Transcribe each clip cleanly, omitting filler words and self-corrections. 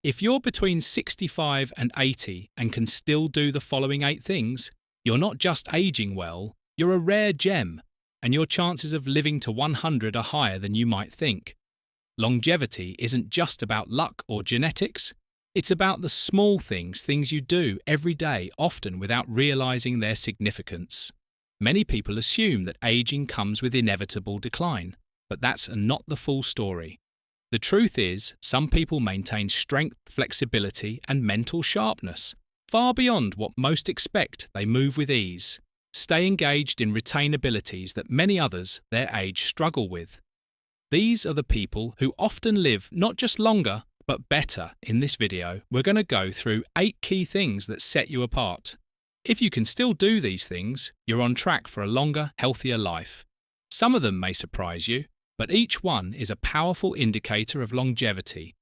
If you're between 65 and 80 and can still do the following 8 things, you're not just aging well, you're a rare gem, and your chances of living to 100 are higher than you might think. Longevity isn't just about luck or genetics, it's about the small things you do every day, often without realizing their significance. Many people assume that aging comes with inevitable decline, but that's not the full story. The truth is, some people maintain strength, flexibility, and mental sharpness. Far beyond what most expect, they move with ease, stay engaged and retain abilities that many others their age struggle with. These are the people who often live not just longer, but better. In this video, we're going to go through 8 key things that set you apart. If you can still do these things, you're on track for a longer, healthier life. Some of them may surprise you, but each one is a powerful indicator of longevity.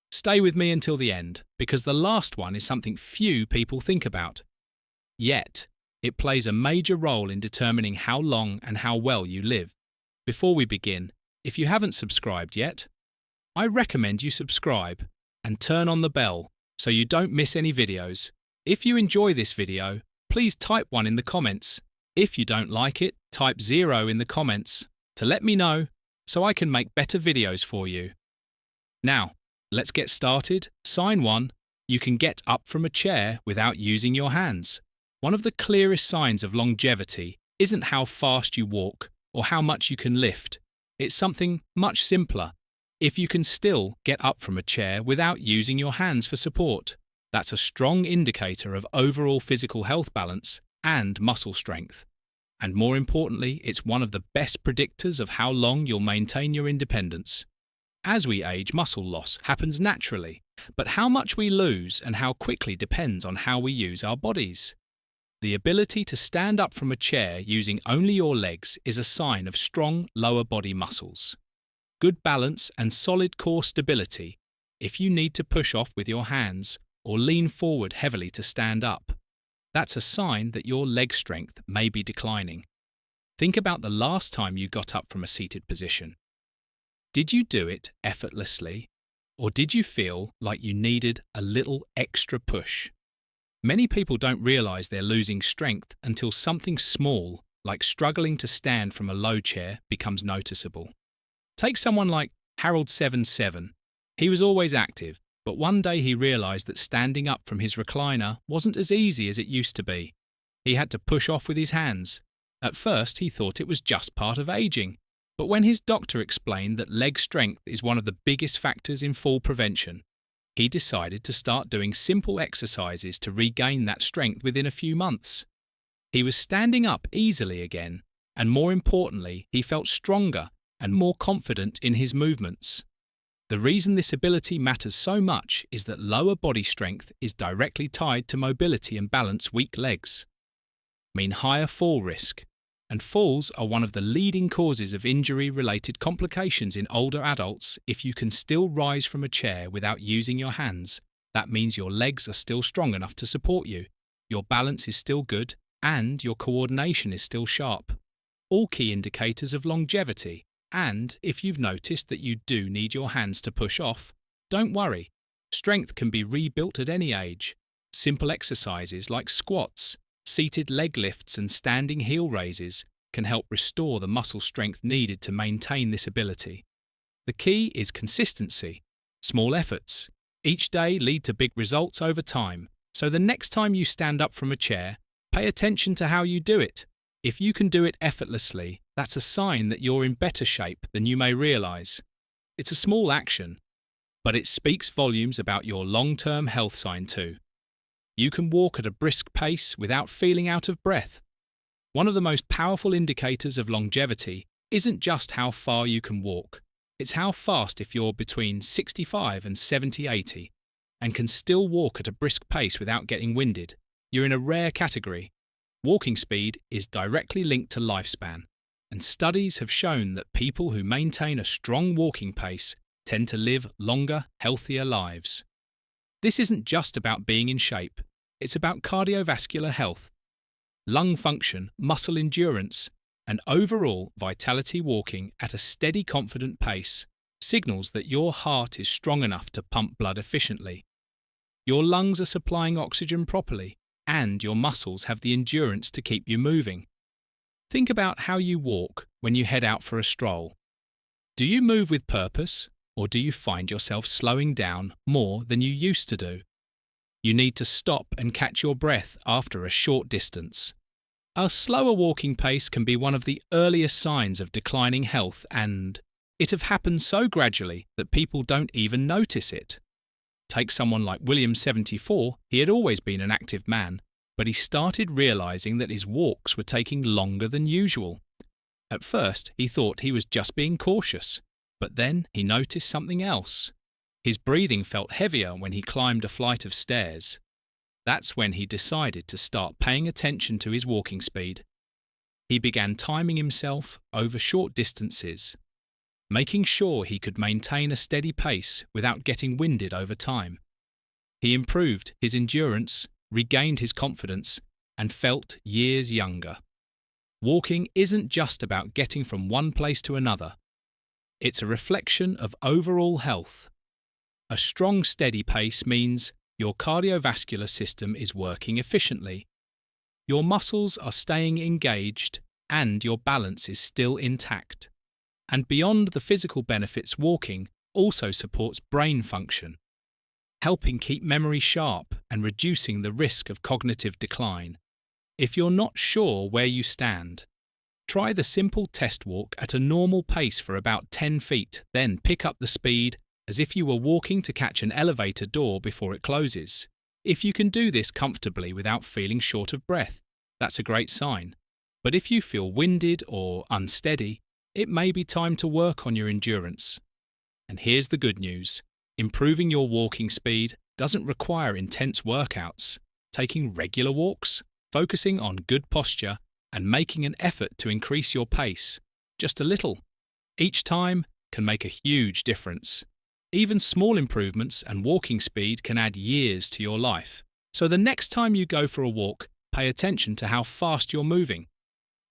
Stay with me until the end, because the last one is something few people think about. Yet, it plays a major role in determining how long and how well you live. Before we begin, if you haven't subscribed yet, I recommend you subscribe and turn on the bell so you don't miss any videos. If you enjoy this video, please type 1 in the comments. If you don't like it, type 0 in the comments to let me know so I can make better videos for you. Now, let's get started. Sign 1. You can get up from a chair without using your hands. One of the clearest signs of longevity isn't how fast you walk or how much you can lift. It's something much simpler. If you can still get up from a chair without using your hands for support, that's a strong indicator of overall physical health balance and muscle strength. And more importantly, it's one of the best predictors of how long you'll maintain your independence. As we age, muscle loss happens naturally, but how much we lose and how quickly depends on how we use our bodies. The ability to stand up from a chair using only your legs is a sign of strong lower body muscles. Good balance and solid core stability if you need to push off with your hands or lean forward heavily to stand up. That's a sign that your leg strength may be declining. Think about the last time you got up from a seated position. Did you do it effortlessly, or did you feel like you needed a little extra push? Many people don't realize they're losing strength until something small, like struggling to stand from a low chair, becomes noticeable. Take someone like Harold 77. He was always active, but one day he realized that standing up from his recliner wasn't as easy as it used to be. He had to push off with his hands. At first, he thought it was just part of aging, but when his doctor explained that leg strength is one of the biggest factors in fall prevention, he decided to start doing simple exercises to regain that strength within a few months. He was standing up easily again, and more importantly, he felt stronger and more confident in his movements. The reason this ability matters so much is that lower body strength is directly tied to mobility and balance. Weak legs mean higher fall risk, and falls are one of the leading causes of injury-related complications in older adults. If you can still rise from a chair without using your hands, that means your legs are still strong enough to support you, your balance is still good, and your coordination is still sharp. All key indicators of longevity. And if you've noticed that you do need your hands to push off, don't worry. Strength can be rebuilt at any age. Simple exercises like squats, seated leg lifts and standing heel raises can help restore the muscle strength needed to maintain this ability. The key is consistency. Small efforts each day lead to big results over time, so the next time you stand up from a chair, pay attention to how you do it. If you can do it effortlessly, that's a sign that you're in better shape than you may realize. It's a small action, but it speaks volumes about your long-term health sign too. You can walk at a brisk pace without feeling out of breath. One of the most powerful indicators of longevity isn't just how far you can walk, it's how fast. If you're between 65 and 70-80 and can still walk at a brisk pace without getting winded, you're in a rare category. Walking speed is directly linked to lifespan, and studies have shown that people who maintain a strong walking pace tend to live longer, healthier lives. This isn't just about being in shape, it's about cardiovascular health, lung function, muscle endurance, and overall vitality. Walking at a steady, confident pace signals that your heart is strong enough to pump blood efficiently, your lungs are supplying oxygen properly, and your muscles have the endurance to keep you moving. Think about how you walk when you head out for a stroll. Do you move with purpose, or do you find yourself slowing down more than you used to do? You need to stop and catch your breath after a short distance. A slower walking pace can be one of the earliest signs of declining health, and it have happened so gradually that people don't even notice it. Take someone like William, 74, he had always been an active man, but he started realizing that his walks were taking longer than usual. At first, he thought he was just being cautious, but then he noticed something else. His breathing felt heavier when he climbed a flight of stairs. That's when he decided to start paying attention to his walking speed. He began timing himself over short distances, making sure he could maintain a steady pace without getting winded over time. He improved his endurance, regained his confidence, and felt years younger. Walking isn't just about getting from one place to another. It's a reflection of overall health. A strong, steady pace means your cardiovascular system is working efficiently. Your muscles are staying engaged and your balance is still intact. And beyond the physical benefits, walking also supports brain function, helping keep memory sharp and reducing the risk of cognitive decline. If you're not sure where you stand, try the simple test walk at a normal pace for about 10 feet, then pick up the speed as if you were walking to catch an elevator door before it closes. If you can do this comfortably without feeling short of breath, that's a great sign. But if you feel winded or unsteady, it may be time to work on your endurance. And here's the good news. Improving your walking speed doesn't require intense workouts. Taking regular walks, focusing on good posture, and making an effort to increase your pace, just a little, each time can make a huge difference. Even small improvements and walking speed can add years to your life. So the next time you go for a walk, pay attention to how fast you're moving.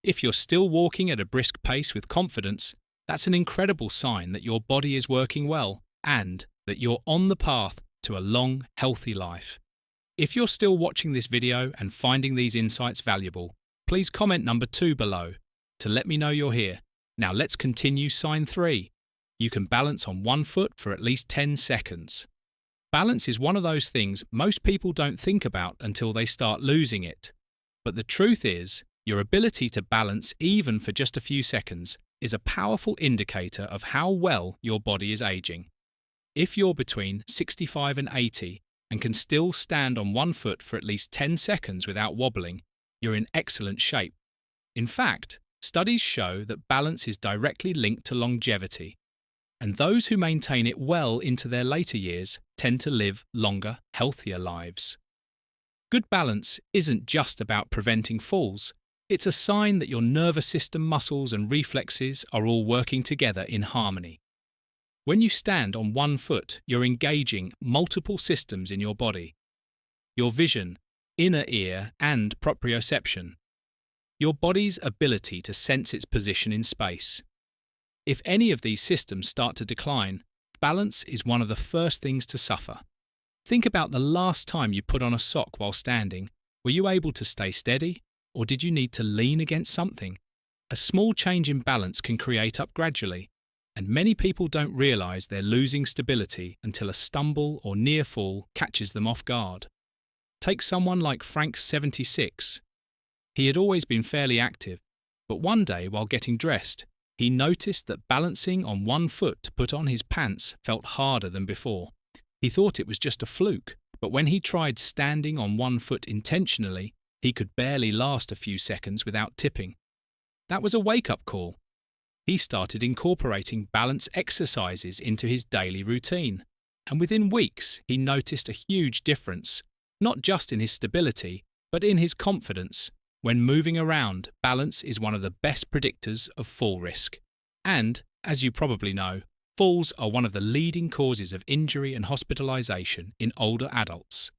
If you're still walking at a brisk pace with confidence, that's an incredible sign that your body is working well and that you're on the path to a long, healthy life. If you're still watching this video and finding these insights valuable, please comment number 2 below to let me know you're here. Now let's continue sign 3. You can balance on one foot for at least 10 seconds. Balance is one of those things most people don't think about until they start losing it. But the truth is, your ability to balance even for just a few seconds is a powerful indicator of how well your body is aging. If you're between 65 and 80 and can still stand on one foot for at least 10 seconds without wobbling, you're in excellent shape. In fact, studies show that balance is directly linked to longevity, and those who maintain it well into their later years tend to live longer, healthier lives. Good balance isn't just about preventing falls. It's a sign that your nervous system, muscles, and reflexes are all working together in harmony. When you stand on one foot, you're engaging multiple systems in your body. Your vision, inner ear, and proprioception. Your body's ability to sense its position in space. If any of these systems start to decline, balance is one of the first things to suffer. Think about the last time you put on a sock while standing. Were you able to stay steady, or did you need to lean against something? A small change in balance can create up gradually, and many people don't realize they're losing stability until a stumble or near fall catches them off guard. Take someone like Frank, 76. He had always been fairly active, but one day while getting dressed, he noticed that balancing on one foot to put on his pants felt harder than before. He thought it was just a fluke, but when he tried standing on one foot intentionally, he could barely last a few seconds without tipping. That was a wake-up call. He started incorporating balance exercises into his daily routine, and within weeks he noticed a huge difference, not just in his stability, but in his confidence. When moving around, balance is one of the best predictors of fall risk. And, as you probably know, falls are one of the leading causes of injury and hospitalization in older adults.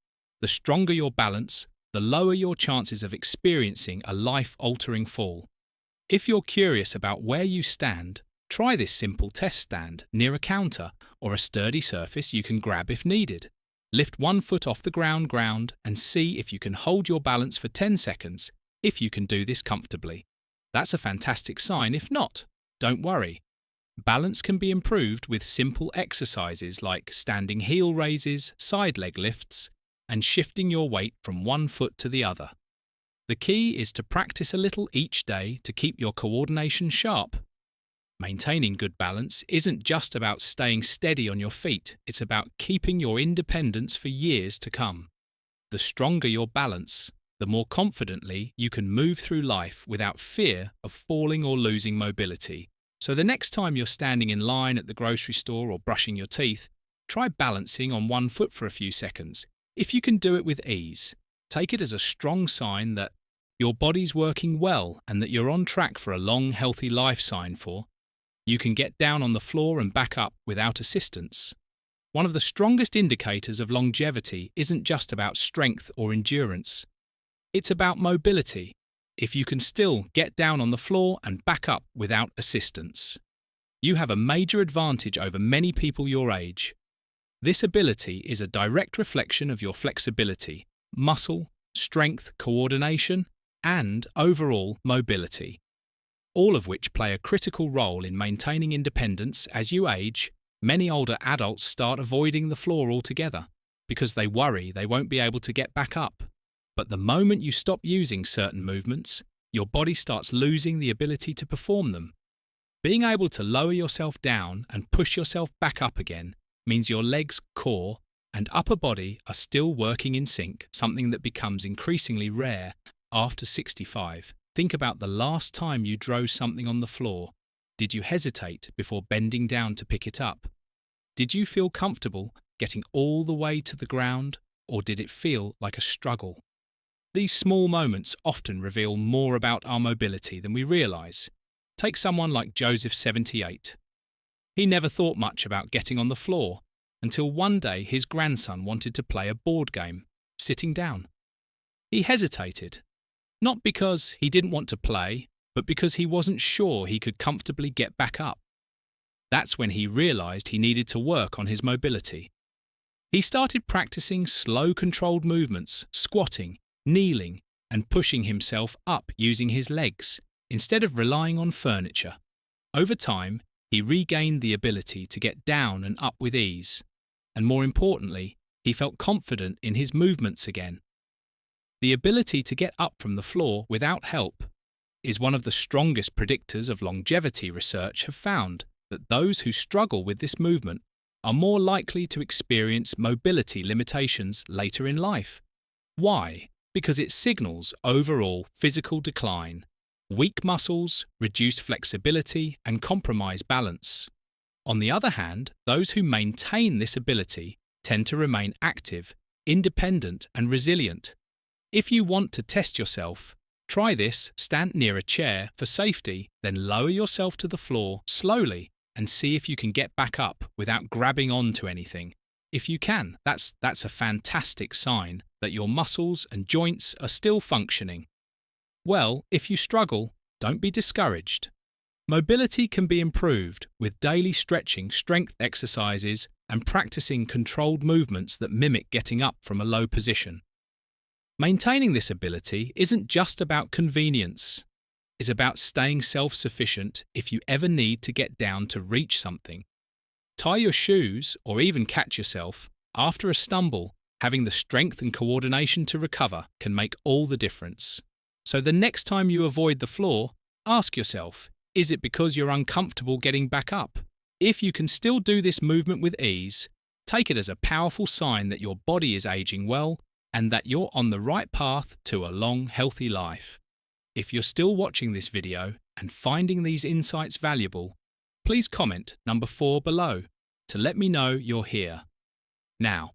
The stronger your balance, the lower your chances of experiencing a life-altering fall. If you're curious about where you stand, try this simple test stand near a counter or a sturdy surface you can grab if needed. Lift one foot off the ground and see if you can hold your balance for 10 seconds, if you can do this comfortably. That's a fantastic sign. If not, don't worry. Balance can be improved with simple exercises like standing heel raises, side leg lifts, and shifting your weight from one foot to the other. The key is to practice a little each day to keep your coordination sharp. Maintaining good balance isn't just about staying steady on your feet, it's about keeping your independence for years to come. The stronger your balance, the more confidently you can move through life without fear of falling or losing mobility. So the next time you're standing in line at the grocery store or brushing your teeth, try balancing on one foot for a few seconds. If you can do it with ease, take it as a strong sign that your body's working well and that you're on track for a long, healthy life. Sign for you can get down on the floor and back up without assistance. One of the strongest indicators of longevity isn't just about strength or endurance. It's about mobility. If you can still get down on the floor and back up without assistance, you have a major advantage over many people your age. This ability is a direct reflection of your flexibility, muscle, strength, coordination, and overall mobility, all of which play a critical role in maintaining independence. As you age, many older adults start avoiding the floor altogether because they worry they won't be able to get back up. But the moment you stop using certain movements, your body starts losing the ability to perform them. Being able to lower yourself down and push yourself back up again means your legs, core, and upper body are still working in sync, something that becomes increasingly rare after 65. Think about the last time you drove something on the floor. Did you hesitate before bending down to pick it up? Did you feel comfortable getting all the way to the ground, or did it feel like a struggle? These small moments often reveal more about our mobility than we realise. Take someone like Joseph, 78. He never thought much about getting on the floor until one day his grandson wanted to play a board game, sitting down. He hesitated, not because he didn't want to play, but because he wasn't sure he could comfortably get back up. That's when he realised he needed to work on his mobility. He started practicing slow, controlled movements, squatting, kneeling, and pushing himself up using his legs, instead of relying on furniture. Over time, he regained the ability to get down and up with ease, and more importantly, he felt confident in his movements again. The ability to get up from the floor without help is one of the strongest predictors of longevity. Research have found that those who struggle with this movement are more likely to experience mobility limitations later in life. Why? Because it signals overall physical decline, weak muscles, reduced flexibility, and compromised balance. On the other hand, those who maintain this ability tend to remain active, independent, and resilient. If you want to test yourself, try this. Stand near a chair for safety, then lower yourself to the floor slowly and see if you can get back up without grabbing onto anything. If you can, that's a fantastic sign that your muscles and joints are still functioning. Well, if you struggle, don't be discouraged. Mobility can be improved with daily stretching, strength exercises, and practicing controlled movements that mimic getting up from a low position. Maintaining this ability isn't just about convenience. It's about staying self-sufficient if you ever need to get down to reach something. Tie your shoes or even catch yourself. After a stumble, having the strength and coordination to recover can make all the difference. So the next time you avoid the floor, ask yourself, is it because you're uncomfortable getting back up? If you can still do this movement with ease, take it as a powerful sign that your body is aging well and that you're on the right path to a long, healthy life. If you're still watching this video and finding these insights valuable, please comment number 4 below to let me know you're here. Now,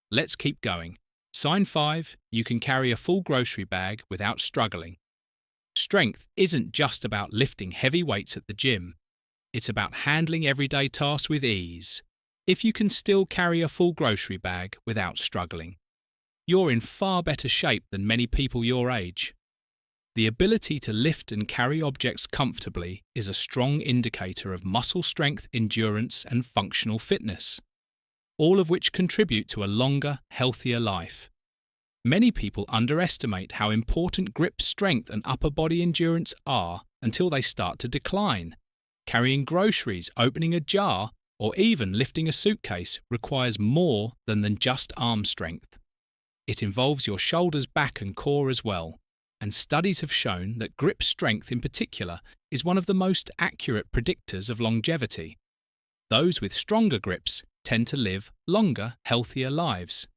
let's keep going. Sign 5, you can carry a full grocery bag without struggling. Strength isn't just about lifting heavy weights at the gym. It's about handling everyday tasks with ease. If you can still carry a full grocery bag without struggling, you're in far better shape than many people your age. The ability to lift and carry objects comfortably is a strong indicator of muscle strength, endurance, and functional fitness. all of which contribute to a longer, healthier life. Many people underestimate how important grip strength and upper body endurance are until they start to decline. Carrying groceries, opening a jar, or even lifting a suitcase requires more than just arm strength. It involves your shoulders, back, and core as well, and studies have shown that grip strength in particular is one of the most accurate predictors of longevity. Those with stronger grips tend to live longer, healthier lives,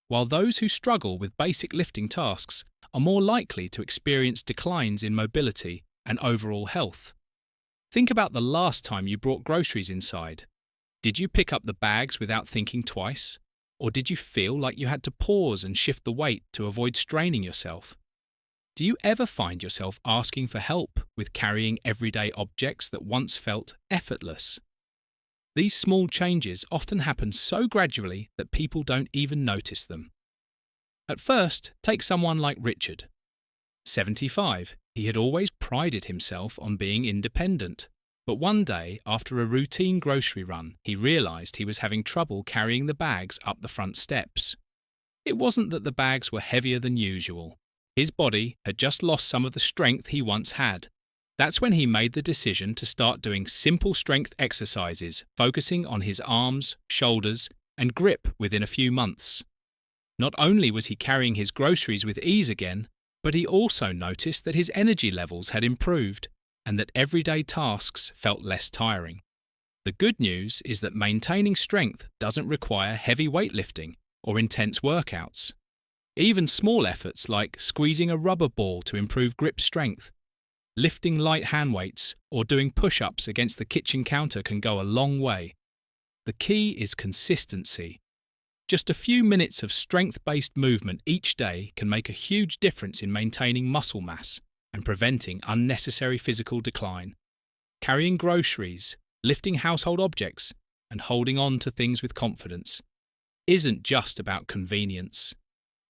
while those who struggle with basic lifting tasks are more likely to experience declines in mobility and overall health. Think about the last time you brought groceries inside. Did you pick up the bags without thinking twice? Or did you feel like you had to pause and shift the weight to avoid straining yourself? Do you ever find yourself asking for help with carrying everyday objects that once felt effortless? These small changes often happen so gradually that people don't even notice them. At first, take someone like Richard. 75, he had always prided himself on being independent. But one day, after a routine grocery run, he realised he was having trouble carrying the bags up the front steps. It wasn't that the bags were heavier than usual. His body had just lost some of the strength he once had. That's when he made the decision to start doing simple strength exercises, focusing on his arms, shoulders, and grip within a few months. Not only was he carrying his groceries with ease again, but he also noticed that his energy levels had improved and that everyday tasks felt less tiring. The good news is that maintaining strength doesn't require heavy weightlifting or intense workouts. Even small efforts like squeezing a rubber ball to improve grip strength, lifting light hand weights, or doing push-ups against the kitchen counter can go a long way. The key is consistency. Just a few minutes of strength-based movement each day can make a huge difference in maintaining muscle mass and preventing unnecessary physical decline. Carrying groceries, lifting household objects, and holding on to things with confidence isn't just about convenience.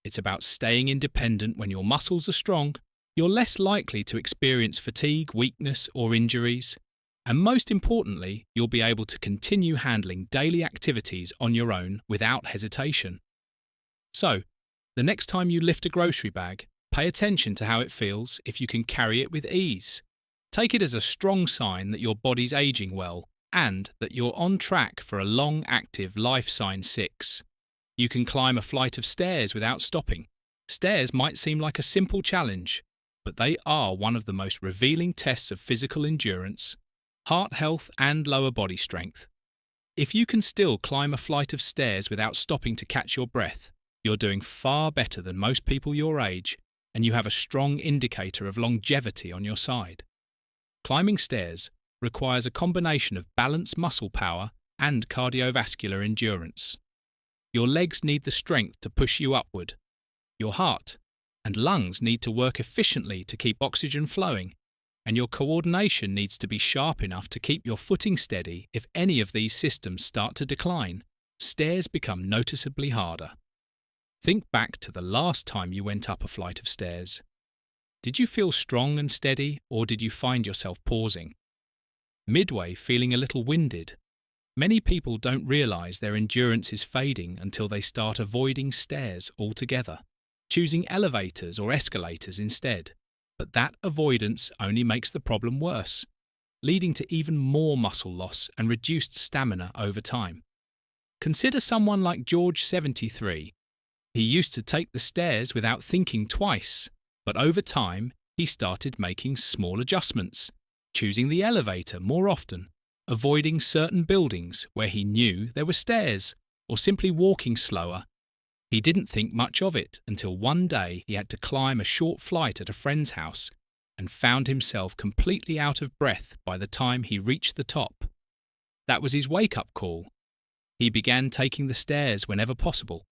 It's about staying independent. When your muscles are strong, you're less likely to experience fatigue, weakness, or injuries. And most importantly, you'll be able to continue handling daily activities on your own without hesitation. So, the next time you lift a grocery bag, pay attention to how it feels if you can carry it with ease. Take it as a strong sign that your body's aging well and that you're on track for a long, active life sign 6. You can climb a flight of stairs without stopping. Stairs might seem like a simple challenge, but they are one of the most revealing tests of physical endurance, heart health, and lower body strength. If you can still climb a flight of stairs without stopping to catch your breath, you're doing far better than most people your age, and you have a strong indicator of longevity on your side. Climbing stairs requires a combination of balanced muscle power and cardiovascular endurance. Your legs need the strength to push you upward. Your heart and lungs need to work efficiently to keep oxygen flowing, and your coordination needs to be sharp enough to keep your footing steady. If any of these systems start to decline, stairs become noticeably harder. Think back to the last time you went up a flight of stairs. Did you feel strong and steady, or did you find yourself pausing? Midway, feeling a little winded? Many people don't realise their endurance is fading until they start avoiding stairs altogether, choosing elevators or escalators instead. But that avoidance only makes the problem worse, leading to even more muscle loss and reduced stamina over time. Consider someone like George, 73. He used to take the stairs without thinking twice, but over time he started making small adjustments, choosing the elevator more often, avoiding certain buildings where he knew there were stairs, or simply walking slower. He didn't think much of it until one day he had to climb a short flight at a friend's house and found himself completely out of breath by the time he reached the top. That was his wake-up call. He began taking the stairs whenever possible.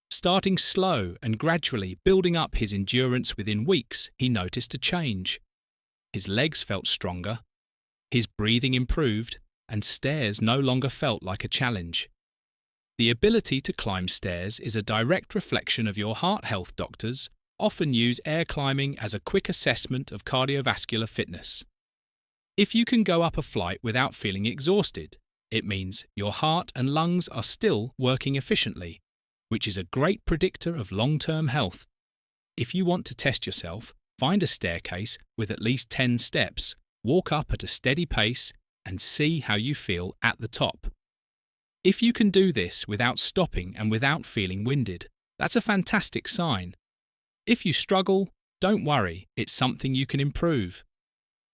Starting slow and gradually building up his endurance, within weeks he noticed a change. His legs felt stronger, his breathing improved, and stairs no longer felt like a challenge. The ability to climb stairs is a direct reflection of your heart health. Doctors often use air climbing as a quick assessment of cardiovascular fitness. If you can go up a flight without feeling exhausted, It means your heart and lungs are still working efficiently, which is a great predictor of long-term health. If you want to test yourself, find a staircase with at least 10 steps, walk up at a steady pace, and see how you feel at the top. If you can do this without stopping and without feeling winded, that's a fantastic sign. If you struggle, don't worry, it's something you can improve.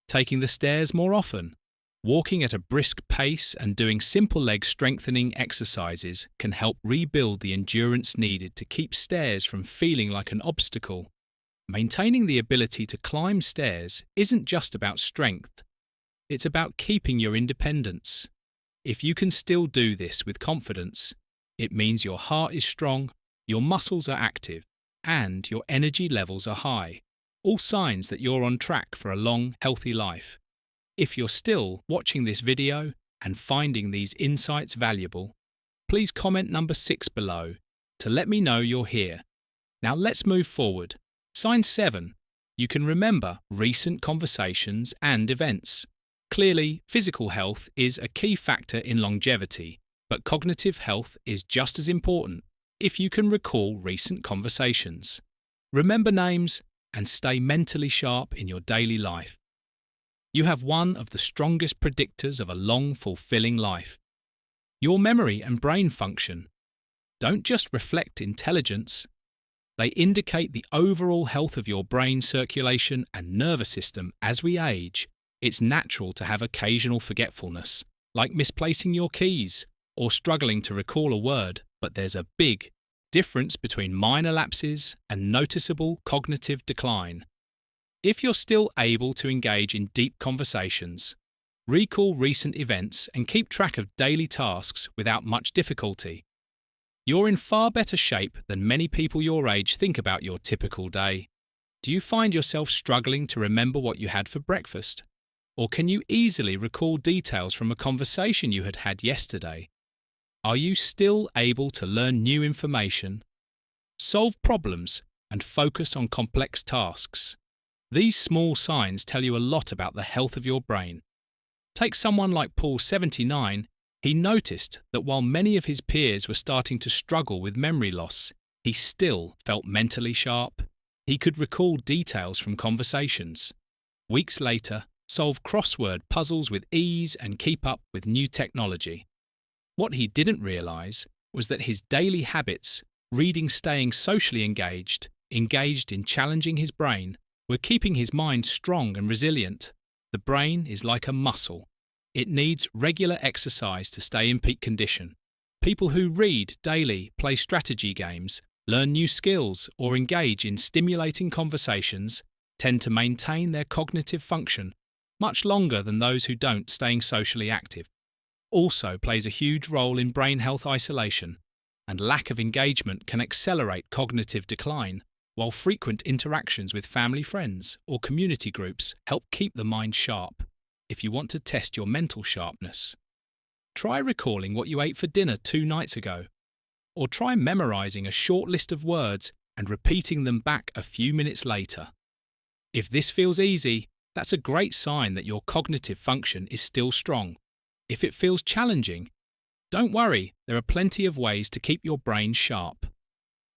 Taking the stairs more often, walking at a brisk pace and doing simple leg strengthening exercises can help rebuild the endurance needed to keep stairs from feeling like an obstacle. Maintaining the ability to climb stairs isn't just about strength. It's about keeping your independence. If you can still do this with confidence, it means your heart is strong, your muscles are active, and your energy levels are high. All signs that you're on track for a long, healthy life. If you're still watching this video and finding these insights valuable, please comment number 6 below to let me know you're here. Now let's move forward. Sign 7. You can remember recent conversations and events. Clearly, physical health is a key factor in longevity, but cognitive health is just as important if you can recall recent conversations. Remember names and stay mentally sharp in your daily life. You have one of the strongest predictors of a long, fulfilling life. Your memory and brain function don't just reflect intelligence, they indicate the overall health of your brain circulation and nervous system. As we age, it's natural to have occasional forgetfulness, like misplacing your keys or struggling to recall a word, but there's a big difference between minor lapses and noticeable cognitive decline. If you're still able to engage in deep conversations, recall recent events and keep track of daily tasks without much difficulty, you're in far better shape than many people your age think about your typical day. Do you find yourself struggling to remember what you had for breakfast? Or can you easily recall details from a conversation you had had yesterday? Are you still able to learn new information, solve problems, and focus on complex tasks? These small signs tell you a lot about the health of your brain. Take someone like Paul, 79. He noticed that while many of his peers were starting to struggle with memory loss, he still felt mentally sharp. He could recall details from conversations. Weeks later, solve crossword puzzles with ease and keep up with new technology. What he didn't realize was that his daily habits, reading, staying socially engaged in challenging his brain, were keeping his mind strong and resilient. The brain is like a muscle. It needs regular exercise to stay in peak condition. People who read daily, play strategy games, learn new skills, or engage in stimulating conversations tend to maintain their cognitive function much longer than those who don't. Staying socially active also plays a huge role in brain health. Isolation and lack of engagement can accelerate cognitive decline, while frequent interactions with family, friends, or community groups help keep the mind sharp. If you want to test your mental sharpness, try recalling what you ate for dinner 2 nights ago, or try memorizing a short list of words and repeating them back a few minutes later. If this feels easy, that's a great sign that your cognitive function is still strong. If it feels challenging, don't worry, there are plenty of ways to keep your brain sharp.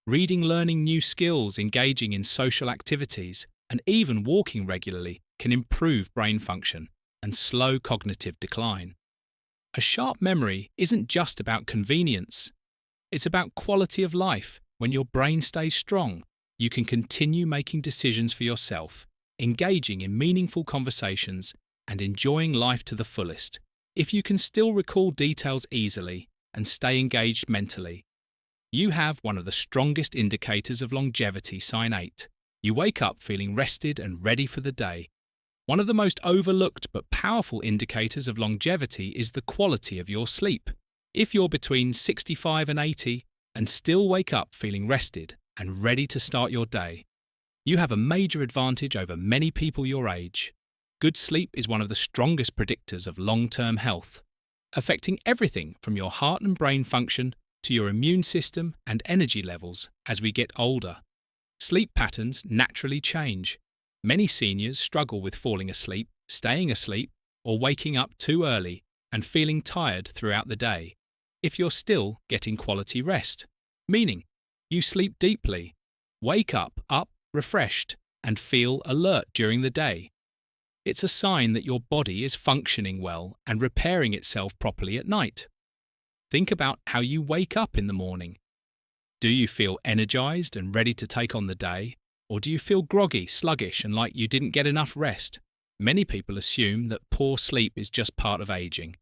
Reading, learning new skills, engaging in social activities, and even walking regularly can improve brain function and slow cognitive decline. A sharp memory isn't just about convenience. It's about quality of life. When your brain stays strong, you can continue making decisions for yourself, engaging in meaningful conversations, and enjoying life to the fullest. If you can still recall details easily and stay engaged mentally, you have one of the strongest indicators of longevity. Sign 8. You wake up feeling rested and ready for the day. One of the most overlooked but powerful indicators of longevity is the quality of your sleep. If you're between 65 and 80 and still wake up feeling rested and ready to start your day, you have a major advantage over many people your age. Good sleep is one of the strongest predictors of long-term health, affecting everything from your heart and brain function to your immune system and energy levels. As we get older, sleep patterns naturally change. Many seniors struggle with falling asleep, staying asleep, or waking up too early, and feeling tired throughout the day if you're still getting quality rest, meaning you sleep deeply, wake up refreshed, and feel alert during the day. It's a sign that your body is functioning well and repairing itself properly at night. Think about how you wake up in the morning. Do you feel energized and ready to take on the day, or do you feel groggy, sluggish, and like you didn't get enough rest? Many people assume that poor sleep is just part of aging.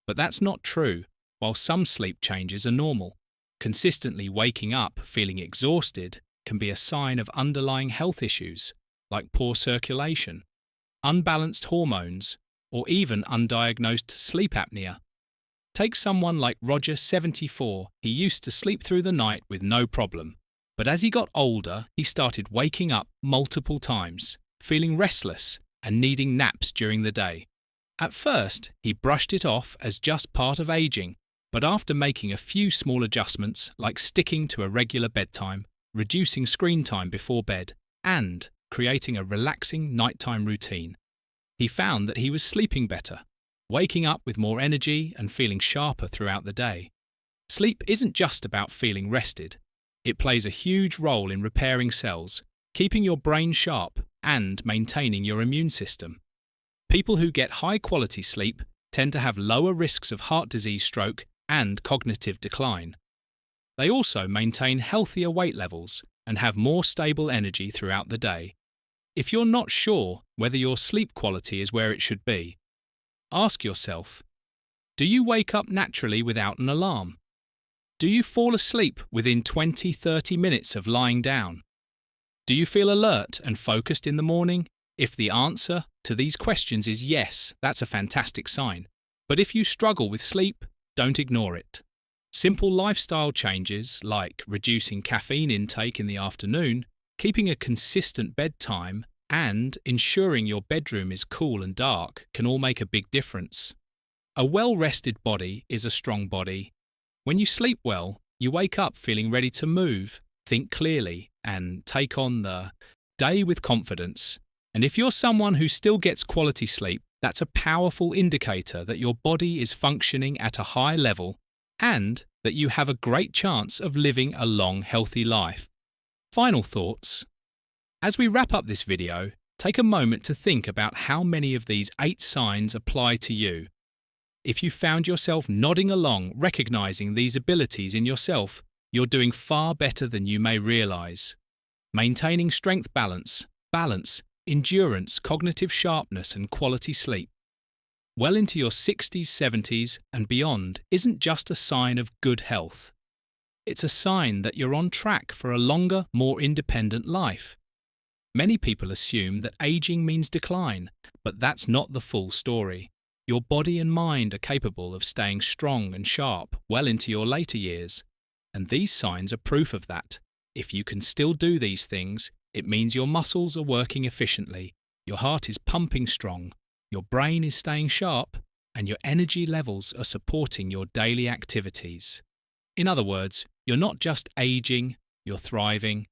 But that's not true. While some sleep changes are normal, consistently waking up feeling exhausted can be a sign of underlying health issues like poor circulation, unbalanced hormones, or even undiagnosed sleep apnea. Take someone like Roger, 74. He used to sleep through the night with no problem. But as he got older, he started waking up multiple times, feeling restless and needing naps during the day. At first, he brushed it off as just part of aging, but after making a few small adjustments like sticking to a regular bedtime, reducing screen time before bed, and creating a relaxing nighttime routine, he found that he was sleeping better, waking up with more energy and feeling sharper throughout the day. Sleep isn't just about feeling rested. It plays a huge role in repairing cells, keeping your brain sharp, and maintaining your immune system. People who get high-quality sleep tend to have lower risks of heart disease, stroke, and cognitive decline. They also maintain healthier weight levels and have more stable energy throughout the day. If you're not sure whether your sleep quality is where it should be, ask yourself, do you wake up naturally without an alarm? Do you fall asleep within 20-30 minutes of lying down? Do you feel alert and focused in the morning? If the answer to these questions is yes, that's a fantastic sign. But if you struggle with sleep, don't ignore it. Simple lifestyle changes like reducing caffeine intake in the afternoon, keeping a consistent bedtime, and ensuring your bedroom is cool and dark can all make a big difference. A well-rested body is a strong body. When you sleep well, you wake up feeling ready to move, think clearly, and take on the day with confidence. And if you're someone who still gets quality sleep, that's a powerful indicator that your body is functioning at a high level and that you have a great chance of living a long, healthy life. Final thoughts. As we wrap up this video, take a moment to think about how many of these 8 signs apply to you. If you found yourself nodding along, recognizing these abilities in yourself, you're doing far better than you may realize. Maintaining strength balance, endurance, cognitive sharpness, and quality sleep well into your 60s, 70s, and beyond isn't just a sign of good health. It's a sign that you're on track for a longer, more independent life. Many people assume that aging means decline, but that's not the full story. Your body and mind are capable of staying strong and sharp well into your later years, and these signs are proof of that. If you can still do these things, it means your muscles are working efficiently, your heart is pumping strong, your brain is staying sharp, and your energy levels are supporting your daily activities. In other words, you're not just aging, you're thriving.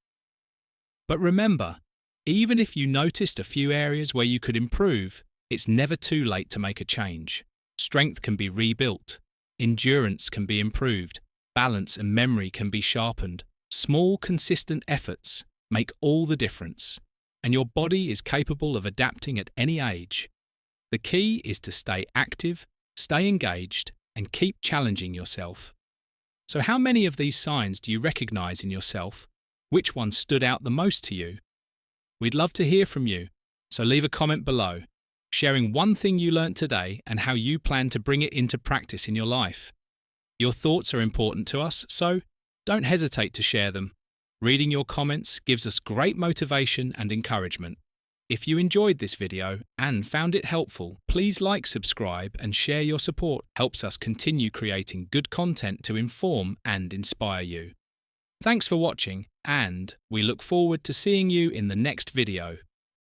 But remember, even if you noticed a few areas where you could improve, it's never too late to make a change. Strength can be rebuilt, endurance can be improved, balance and memory can be sharpened. Small, consistent efforts make all the difference, and your body is capable of adapting at any age. The key is to stay active, stay engaged, and keep challenging yourself. So how many of these signs do you recognize in yourself? Which one stood out the most to you? We'd love to hear from you, so leave a comment below, sharing one thing you learnt today and how you plan to bring it into practice in your life. Your thoughts are important to us, so don't hesitate to share them. Reading your comments gives us great motivation and encouragement. If you enjoyed this video and found it helpful, please like, subscribe, and share. Your support helps us continue creating good content to inform and inspire you. Thanks for watching, and we look forward to seeing you in the next video.